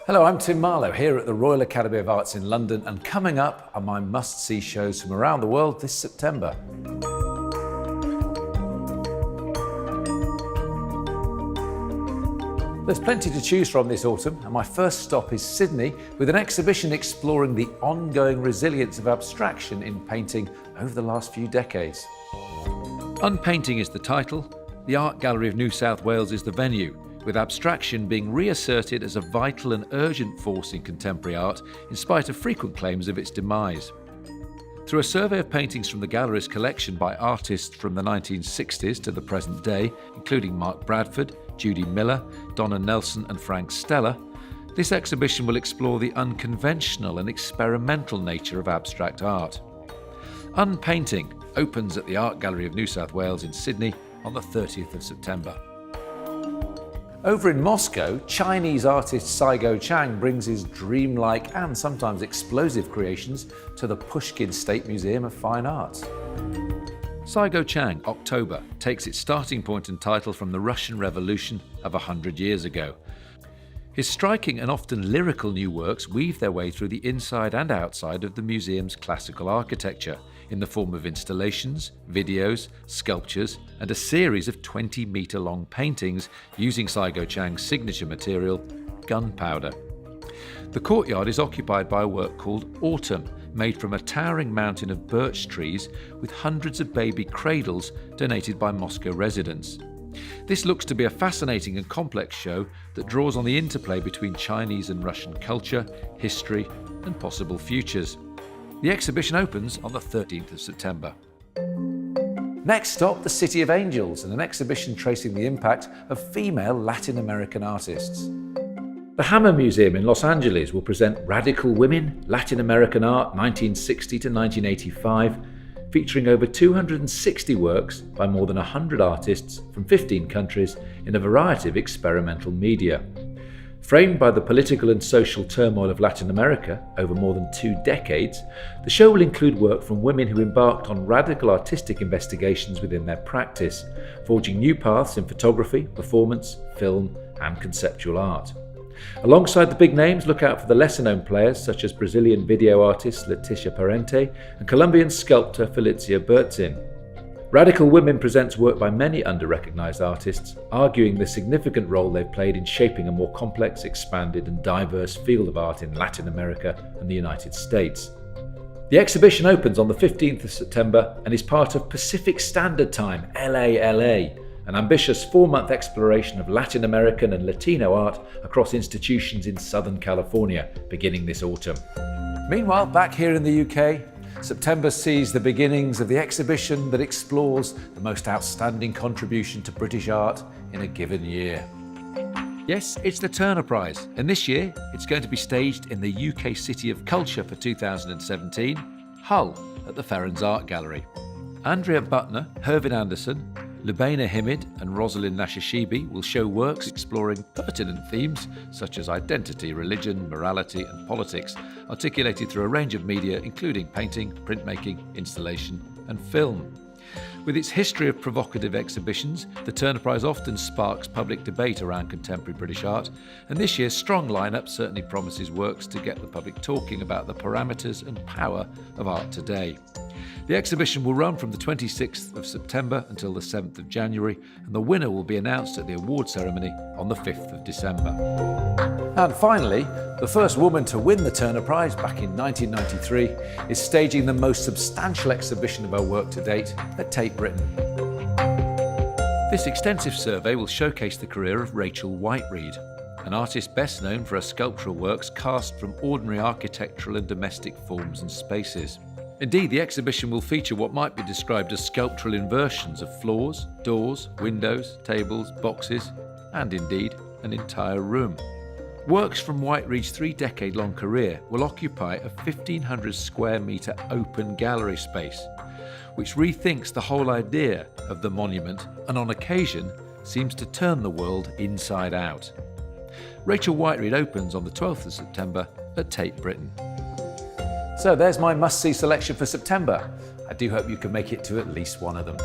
Hello, I'm Tim Marlow here at the Royal Academy of Arts in London, and coming up are my must-see shows from around the world this September. There's plenty to choose from this autumn, and my first stop is Sydney with an exhibition exploring the ongoing resilience of abstraction in painting over the last few decades. Unpainting is the title, the Art Gallery of New South Wales is the venue, with abstraction being reasserted as a vital and urgent force in contemporary art in spite of frequent claims of its demise. Through a survey of paintings from the gallery's collection by artists from the 1960s to the present day, including Mark Bradford, Judy Miller, Donna Nelson and Frank Stella, this exhibition will explore the unconventional and experimental nature of abstract art. Unpainting opens at the Art Gallery of New South Wales in Sydney on the 30th of September. Over in Moscow, Chinese artist Saigo Chang brings his dreamlike and sometimes explosive creations to the Pushkin State Museum of Fine Arts. Saigo Chang, October, takes its starting point and title from the Russian Revolution of 100 years ago. His striking and often lyrical new works weave their way through the inside and outside of the museum's classical architecture in the form of installations, videos, sculptures, and a series of 20-metre-long paintings using Saigo Chang's signature material, gunpowder. The courtyard is occupied by a work called Autumn, made from a towering mountain of birch trees with hundreds of baby cradles donated by Moscow residents. This looks to be a fascinating and complex show that draws on the interplay between Chinese and Russian culture, history, and possible futures. The exhibition opens on the 13th of September. Next stop, the City of Angels, and an exhibition tracing the impact of female Latin American artists. The Hammer Museum in Los Angeles will present Radical Women, Latin American Art 1960 to 1985, featuring over 260 works by more than 100 artists from 15 countries in a variety of experimental media. Framed by the political and social turmoil of Latin America over more than 2 decades, the show will include work from women who embarked on radical artistic investigations within their practice, forging new paths in photography, performance, film, and conceptual art. Alongside the big names, look out for the lesser-known players such as Brazilian video artist Leticia Parente and Colombian sculptor Felicia Bertzin. Radical Women presents work by many under-recognised artists, arguing the significant role they've played in shaping a more complex, expanded and diverse field of art in Latin America and the United States. The exhibition opens on the 15th of September and is part of Pacific Standard Time, LA, an ambitious 4-month exploration of Latin American and Latino art across institutions in Southern California, beginning this autumn. Meanwhile, back here in the UK, September sees the beginnings of the exhibition that explores the most outstanding contribution to British art in a given year. Yes, it's the Turner Prize, and this year it's going to be staged in the UK City of Culture for 2017, Hull, at the Ferrans Art Gallery. Andrea Butner, Hervin Anderson, Lubaina Himid and Rosalind Nashashibi will show works exploring pertinent themes such as identity, religion, morality and politics, articulated through a range of media including painting, printmaking, installation and film. With its history of provocative exhibitions, the Turner Prize often sparks public debate around contemporary British art, and this year's strong lineup certainly promises works to get the public talking about the parameters and power of art today. The exhibition will run from the 26th of September until the 7th of January, and the winner will be announced at the award ceremony on the 5th of December. And finally, the first woman to win the Turner Prize back in 1993 is staging the most substantial exhibition of her work to date at Tate Britain. This extensive survey will showcase the career of Rachel Whiteread, an artist best known for her sculptural works cast from ordinary architectural and domestic forms and spaces. Indeed, the exhibition will feature what might be described as sculptural inversions of floors, doors, windows, tables, boxes, and indeed, an entire room. Works from Whiteread's 3-decade-long career will occupy a 1,500 square metre open gallery space, which rethinks the whole idea of the monument and on occasion seems to turn the world inside out. Rachel Whiteread opens on the 12th of September at Tate Britain. So there's my must-see selection for September. I do hope you can make it to at least one of them.